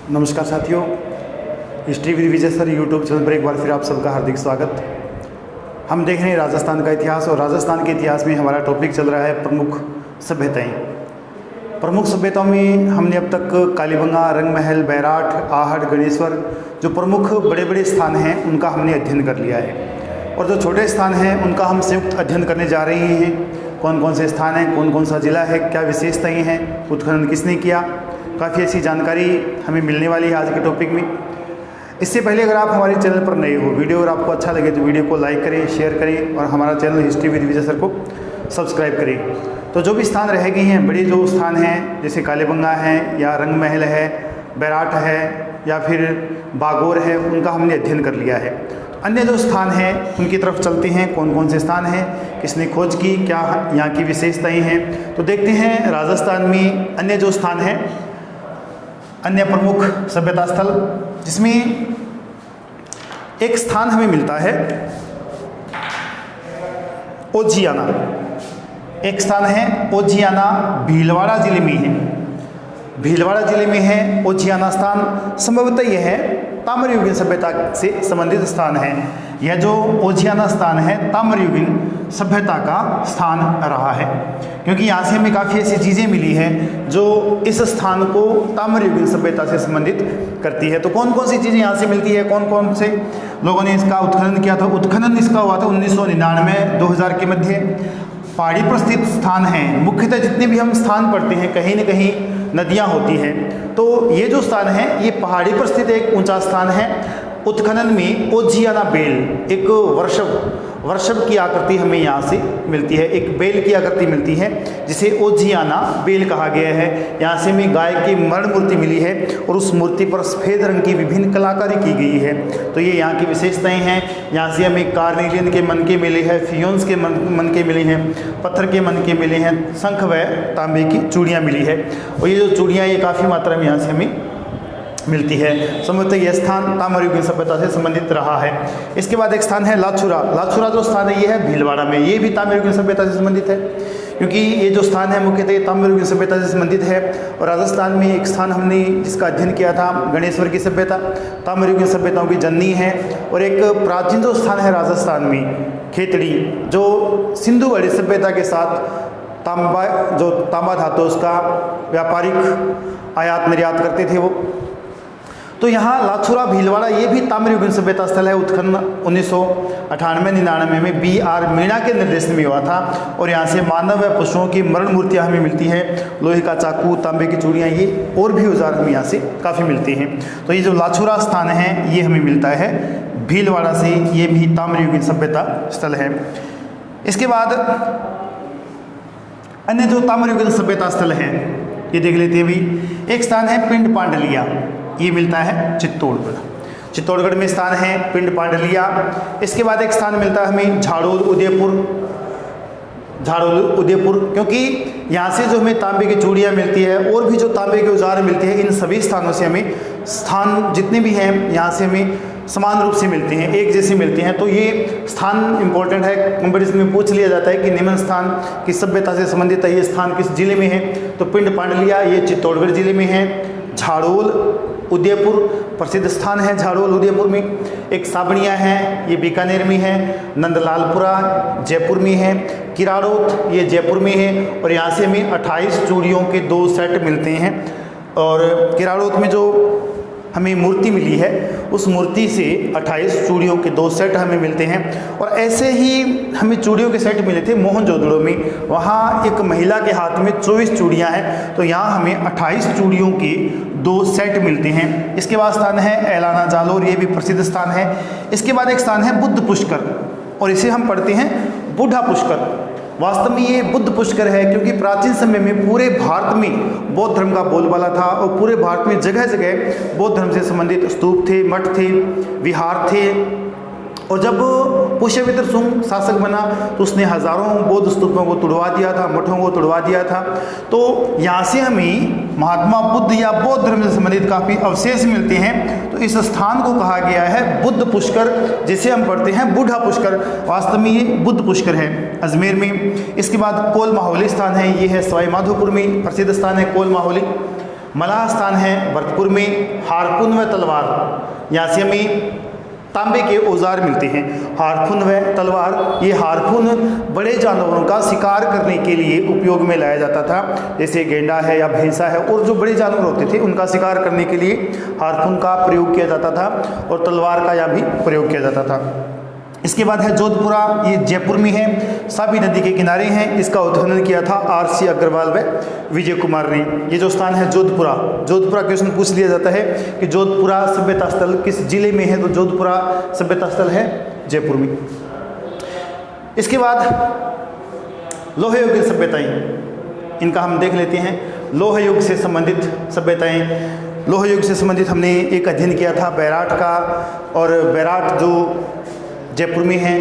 नमस्कार साथियों, history with Vijay sir YouTube channel पर एक बार फिर आप सबका हार्दिक स्वागत। हम देख रहे हैं राजस्थान का इतिहास, और राजस्थान के इतिहास में हमारा टॉपिक चल रहा है प्रमुख सभ्यताएं। प्रमुख सभ्यताओं में हमने अब तक कालीबंगा, रंगमहल, बैराठ, आहट, गणेश्वर, जो प्रमुख बड़े बड़े स्थान हैं उनका हमने अध्ययन कर लिया है, और जो छोटे स्थान हैं उनका हम संयुक्त अध्ययन करने जा रहे हैं। कौन कौन से स्थान हैं, कौन कौन सा जिला है, क्या विशेषताएँ हैं, उत्खनन किसने किया, काफ़ी ऐसी जानकारी हमें मिलने वाली है आज के टॉपिक में। इससे पहले अगर आप हमारे चैनल पर नए हो, वीडियो अगर आपको अच्छा लगे तो वीडियो को लाइक करें, शेयर करें, और हमारा channel history with Vijay sir को सब्सक्राइब करें। तो जो भी स्थान रह गए हैं, बड़े जो स्थान हैं जैसे कालीबंगा है या रंगमहल है, बैराठ है या फिर बागोर है, उनका हमने अध्ययन कर लिया है। अन्य जो स्थान हैं उनकी तरफ चलते हैं। कौन कौन से स्थान हैं, किसने खोज की, क्या यहाँ की विशेषताएँ हैं, तो देखते हैं। राजस्थान में अन्य जो स्थान हैं, अन्य प्रमुख सभ्यता स्थल, जिसमें एक स्थान हमें मिलता है ओजियाना। एक स्थान है ओजियाना, भीलवाड़ा जिले में है। भीलवाड़ा जिले में है ओजियाना स्थान। संभवतः यह है ताम्रयुगीन सभ्यता से संबंधित स्थान है। यह जो ओजियाना स्थान है ताम्रयुगीन सभ्यता का स्थान रहा है, क्योंकि यहाँ से हमें काफ़ी ऐसी चीज़ें मिली हैं जो इस स्थान को ताम्रयुगीन सभ्यता से संबंधित करती है। तो कौन कौन सी चीज़ें यहाँ से मिलती है, कौन कौन से लोगों ने इसका उत्खनन किया था। उत्खनन इसका हुआ था 1999-2000 के मध्य। पहाड़ी पर स्थित स्थान हैं। मुख्यतः जितने भी हम स्थान पढ़ते हैं, कहीं न कहीं नदियाँ होती हैं, तो ये जो स्थान है ये पहाड़ी पर स्थित एक ऊंचा स्थान है। उत्खनन में ओजियाना बेल, एक वर्षभ की आकृति हमें यहाँ से मिलती है, एक बेल की आकृति मिलती है जिसे ओजियाना बेल कहा गया है। यहाँ से हमें गाय की मरण मूर्ति मिली है, और उस मूर्ति पर सफ़ेद रंग की विभिन्न कलाकारी की गई है। तो ये यहाँ की विशेषताएं हैं। यहाँ से हमें कार्नेलियन के मनके मिले हैं, फियोन्स के मनके मिले हैं, पत्थर के मनके मिले हैं, शंख व तांबे की चूड़ियाँ मिली है। और ये जो चूड़ियाँ ये काफ़ी मात्रा में यहाँ से हमें मिलती है। संभवतः यह स्थान ताम्रयुगीन सभ्यता से संबंधित रहा है। इसके बाद एक स्थान है लाछुरा। लाछुरा जो स्थान है ये है भीलवाड़ा में। ये भी ताम्रयुगीन सभ्यता से संबंधित है, क्योंकि ये जो स्थान है मुख्यतः ताम्रयुगीन सभ्यता से संबंधित है। और राजस्थान में एक स्थान हमने जिसका अध्ययन किया था, गणेश्वर की सभ्यता, ताम्रयुगीन सभ्यताओं की जननी है। और एक प्राचीन जो स्थान है राजस्थान में खेतड़ी, जो सिंधु घाटी सभ्यता के साथ तांबा धातु उसका व्यापारिक आयात निर्यात करते थे वो। तो यहाँ लाछुरा भीलवाड़ा ये भी ताम्रयुगीन सभ्यता स्थल है। उत्खनन 1998-99 में B.R. मीणा के निर्देशन में हुआ था, और यहाँ से मानव व पशुओं की मरण मूर्तियाँ हमें मिलती हैं। लोहे का चाकू, तांबे की चूड़ियाँ, ये और भी औजार हमें यहाँ से काफ़ी मिलते हैं। तो ये जो लाछुरा स्थान है ये हमें मिलता है भीलवाड़ा से। ये भी ताम्रयुगीन सभ्यता स्थल है। इसके बाद अन्य जो ताम्रयुगीन सभ्यता स्थल है ये देख लेते हैं भी। एक स्थान है पिंड पांडलिया, ये मिलता है चित्तौड़गढ़। चित्तौड़गढ़ में स्थान है पिंड पांडलिया। इसके बाद एक स्थान मिलता है हमें झाड़ोल उदयपुर। झाड़ोल उदयपुर, क्योंकि यहाँ से जो हमें तांबे की चूड़ियाँ मिलती है और भी जो तांबे के औजार मिलते हैं, इन सभी स्थानों से हमें स्थान जितने भी हैं यहाँ से हमें समान रूप से मिलते हैं, एक जैसे मिलते हैं। तो ये स्थान इंपॉर्टेंट है। कंपटीशन में पूछ लिया जाता है कि निम्न स्थान किस सभ्यता से संबंधित है, ये स्थान किस जिले में है, तो पिंड पांडलिया ये चित्तौड़गढ़ जिले में है। झाड़ोल उदयपुर प्रसिद्ध स्थान है। झाड़ोल उदयपुर में एक साबणिया है, ये बीकानेर में है। नंदलालपुरा जयपुर में है। किराड़ोत ये जयपुर में है। और यहाँ से हमें 28 चूड़ियों के 2 सेट मिलते हैं। और किराड़ोत में जो हमें मूर्ति मिली है उस मूर्ति से 28 चूड़ियों के 2 सेट हमें मिलते हैं। और ऐसे ही हमें चूड़ियों के सेट मिले थे मोहनजोदड़ो में। वहाँ एक महिला के हाथ में 24 चूड़ियाँ हैं, तो यहाँ हमें 28 चूड़ियों के 2 सेट मिलते हैं। इसके बाद स्थान है एलाना जालोर, ये भी प्रसिद्ध स्थान है। इसके बाद एक स्थान है बुद्ध पुष्कर, और इसे हम पढ़ते हैं बूढ़ा पुष्कर। वास्तव में ये बुद्ध पुष्कर है, क्योंकि प्राचीन समय में पूरे भारत में बौद्ध धर्म का बोलबाला था, और पूरे भारत में जगह जगह बौद्ध धर्म से संबंधित स्तूप थे, मठ थे, विहार थे। और जब पुष्यमित्र सुंग शासक बना तो उसने हजारों बौद्ध स्तूपों को तुड़वा दिया था, मठों को तुड़वा दिया था। तो यहाँ से हमें महात्मा बुद्ध या बौद्ध धर्म से संबंधित काफ़ी अवशेष मिलते हैं। तो इस स्थान को कहा गया है बुद्ध पुष्कर, जिसे हम पढ़ते हैं बूढ़ा पुष्कर। वास्तव में ये बुद्ध पुष्कर है अजमेर में। इसके बाद कोल माहौली स्थान है, ये है सवाई माधोपुर में प्रसिद्ध स्थान है कोल माहौली। मलाह स्थान है भरतपुर में। हारपून व तलवार, यहाँ से हमें तांबे के औजार मिलते हैं। हारपून व तलवार, ये हारपून बड़े जानवरों का शिकार करने के लिए उपयोग में लाया जाता था, जैसे गेंडा है या भैंसा है, और जो बड़े जानवर होते थे उनका शिकार करने के लिए हारपून का प्रयोग किया जाता था, और तलवार का यहाँ भी प्रयोग किया जाता था। इसके बाद है जोधपुरा, ये जयपुर में है, साबी नदी के किनारे हैं। इसका उत्खनन किया था RC अग्रवाल व विजय कुमार ने। ये जो स्थान है जोधपुरा, जोधपुरा क्वेश्चन पूछ लिया जाता है कि जोधपुरा सभ्यता स्थल किस जिले में है, तो जोधपुरा सभ्यता स्थल है जयपुर में। इसके बाद लोह युग की सभ्यताएं, इनका हम देख लेते हैं। लोह युग से संबंधित सभ्यताएं, लोह युग से संबंधित हमने एक अध्ययन किया था बैराट का, और बैराट जो जयपुर में है,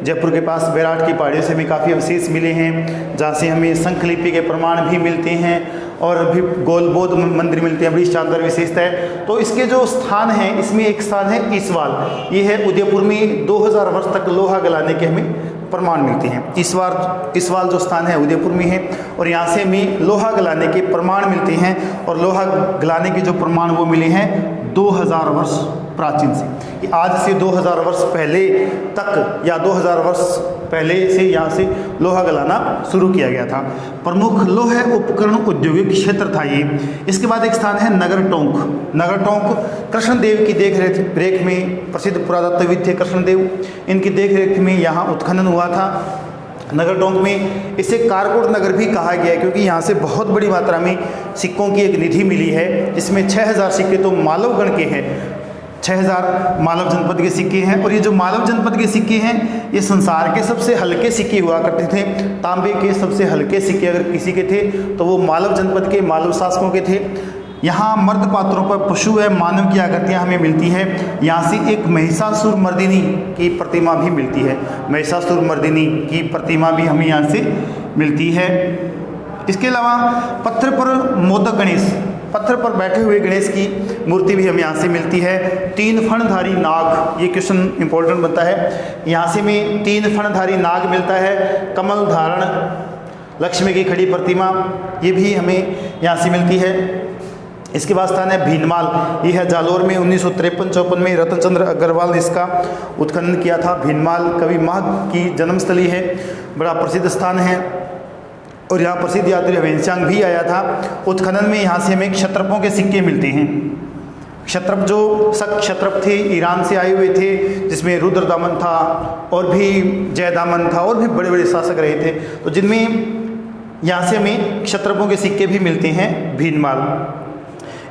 जयपुर के पास बैराट की पहाड़ियों से हमें काफ़ी अवशेष मिले हैं, जहाँ से हमें शंखलिपि के प्रमाण भी मिलते हैं, और भी गोलबोध मंदिर मिलते हैं, बड़ी शानदार विशेषता है। तो इसके जो स्थान हैं, इसमें एक स्थान है ईसवाल, ये है उदयपुर में। 2000 वर्ष तक लोहा गलाने के हमें प्रमाण मिलते हैं। ईसवाल जो स्थान है उदयपुर में है, और यहाँ से हमें लोहा गलाने के प्रमाण मिलते हैं, और लोहा गलाने के जो प्रमाण वो मिले हैं 2000 वर्ष प्राचीन से। आज से 2000 वर्ष पहले तक, या 2000 वर्ष पहले से यहाँ से लोहा गलाना शुरू किया गया था। प्रमुख लोह उपकरण औद्योगिक क्षेत्र था ये। इसके बाद एक स्थान है नगर टोंक। नगर टोंक कृष्णदेव की देख रेख में प्रसिद्ध पुरातत्वविद थे कृष्णदेव, इनकी देख रेख में यहाँ उत्खनन हुआ था नगर टोंक में। इसे कारकोट नगर भी कहा गया है, क्योंकि यहाँ से बहुत बड़ी मात्रा में सिक्कों की एक निधि मिली है, जिसमें 6000 सिक्के तो मालवगढ़ के हैं, 6000 मालव जनपद के सिक्के हैं। और ये जो मालव जनपद के सिक्के हैं, ये संसार के सबसे हल्के सिक्के हुआ करते थे। तांबे के सबसे हल्के सिक्के अगर किसी के थे तो वो मालव जनपद के मालव शासकों के थे। यहाँ मर्द पात्रों पर पशु व मानव की आकृतियाँ हमें मिलती है। यहाँ से एक महिषासुर मर्दिनी की प्रतिमा भी मिलती है, महिषासुर मर्दिनी की प्रतिमा भी हमें यहाँ से मिलती है। इसके अलावा पत्थर पर मोदक गणेश, पत्थर पर बैठे हुए गणेश की मूर्ति भी हमें यहाँ से मिलती है। 3 फणधारी नाग, ये क्वेश्चन इंपॉर्टेंट बनता है, यहाँ से हमें 3 फणधारी नाग मिलता है। कमल धारण लक्ष्मी की खड़ी प्रतिमा, ये भी हमें यहाँ से मिलती है। इसके बाद स्थान है भीनमाल, ये है जालोर में। 1953-54 में रतनचंद्र अग्रवाल ने इसका उत्खनन किया था। भीनमाल कवि माघ की जन्मस्थली है, बड़ा प्रसिद्ध स्थान है, और यहाँ प्रसिद्ध यात्री हवेंशांग भी आया था। उत्खनन में यहाँ से हमें क्षत्रपों के सिक्के मिलते हैं। क्षत्रप जो शक क्षत्रप थे, ईरान से आए हुए थे, जिसमें रुद्रदामन था और भी जयदामन था, और भी बड़े बड़े शासक रहे थे, तो जिनमें यहाँ से हमें क्षत्रपों के सिक्के भी मिलते हैं भीनमाल।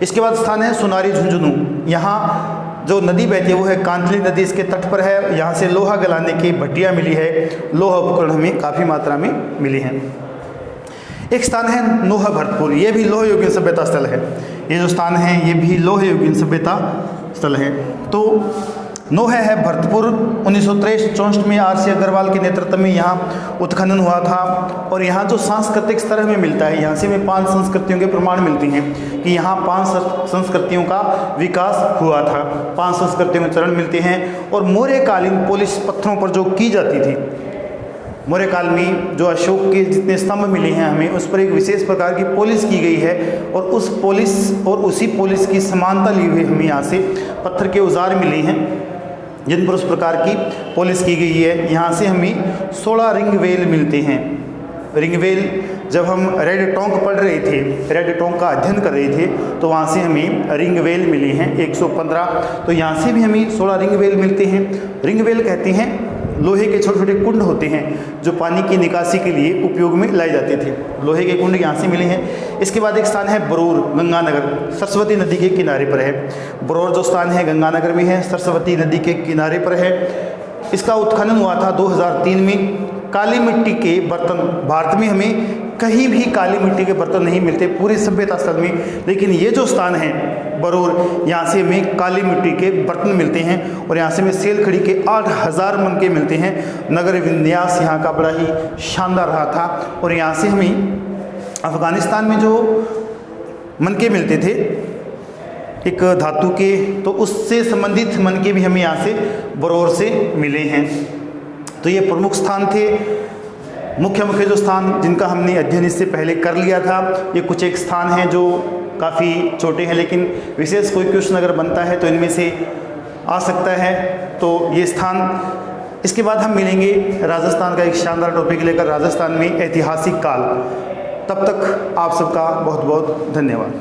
इसके बाद स्थान है सुनारी झुंझुनू। यहाँ जो नदी बहती है वो है कांतली नदी, इसके तट पर है। यहाँ से लोहा गलाने की भट्टियाँ मिली है, लोहा उपकरण हमें काफ़ी मात्रा में मिली हैं। एक स्थान है नोहा भरतपुर, ये भी लोह युगीन सभ्यता स्थल है। ये जो स्थान है ये भी लोह युगीन सभ्यता स्थल है। तो नोह है भरतपुर। 1963-64 में RC अग्रवाल के नेतृत्व में यहाँ उत्खनन हुआ था। और यहाँ जो सांस्कृतिक स्तर हमें मिलता है, यहाँ से हमें 5 संस्कृतियों के प्रमाण मिलते हैं कि यहाँ 5 संस्कृतियों का विकास हुआ था, 5 संस्कृतियों के चरण मिलते हैं। और मौर्यकालीन पॉलिश पत्थरों पर जो की जाती थी, मौर्य काल में जो अशोक के जितने स्तंभ मिले हैं हमें, उस पर एक विशेष प्रकार की पॉलिश की गई है, और उस पॉलिश और उसी पॉलिश की समानता ली हुई हमें यहाँ से पत्थर के औजार मिले हैं, जिन पर उस प्रकार की पॉलिश की गई है। यहाँ से हमें 16 रिंग वेल मिलते हैं। रिंग वेल जब हम रेड टोंक पढ़ रहे थे, रेड टोंक का अध्ययन कर रहे थे, तो वहाँ से हमें रिंग वेल मिले हैं 115। तो यहाँ से भी हमें 16 रिंग वेल मिलते हैं। रिंग वेल कहते हैं लोहे के छोटे छोटे कुंड होते हैं जो पानी की निकासी के लिए उपयोग में लाए जाते थे। लोहे के कुंड यहाँ से मिले हैं। इसके बाद एक स्थान है बरूर, गंगानगर, सरस्वती नदी के किनारे पर है। बरूर जो स्थान है गंगानगर में है, सरस्वती नदी के किनारे पर है। इसका उत्खनन हुआ था 2003 में। काली मिट्टी के बर्तन, भारत में हमें कहीं भी काली मिट्टी के बर्तन नहीं मिलते पूरे सभ्यता स्थल में, लेकिन ये जो स्थान है बरूर, यहाँ से हमें काली मिट्टी के बर्तन मिलते हैं। और यहाँ से हमें सेलखड़ी के 8000 मनके मिलते हैं। नगर विन्यास यहाँ का बड़ा ही शानदार रहा था। और यहाँ से हमें अफ़गानिस्तान में जो मनके मिलते थे एक धातु के, तो उससे संबंधित मनके भी हमें यहाँ से बरूर से मिले हैं। तो ये प्रमुख स्थान थे मुख्य मुख्य जो स्थान जिनका हमने अध्ययन इससे पहले कर लिया था, ये कुछ एक स्थान हैं जो काफ़ी छोटे हैं, लेकिन विशेष कोई क्वेश्चन अगर बनता है तो इनमें से आ सकता है। तो ये स्थान, इसके बाद हम मिलेंगे राजस्थान का एक शानदार टॉपिक लेकर, राजस्थान में ऐतिहासिक काल। तब तक आप सबका बहुत बहुत धन्यवाद।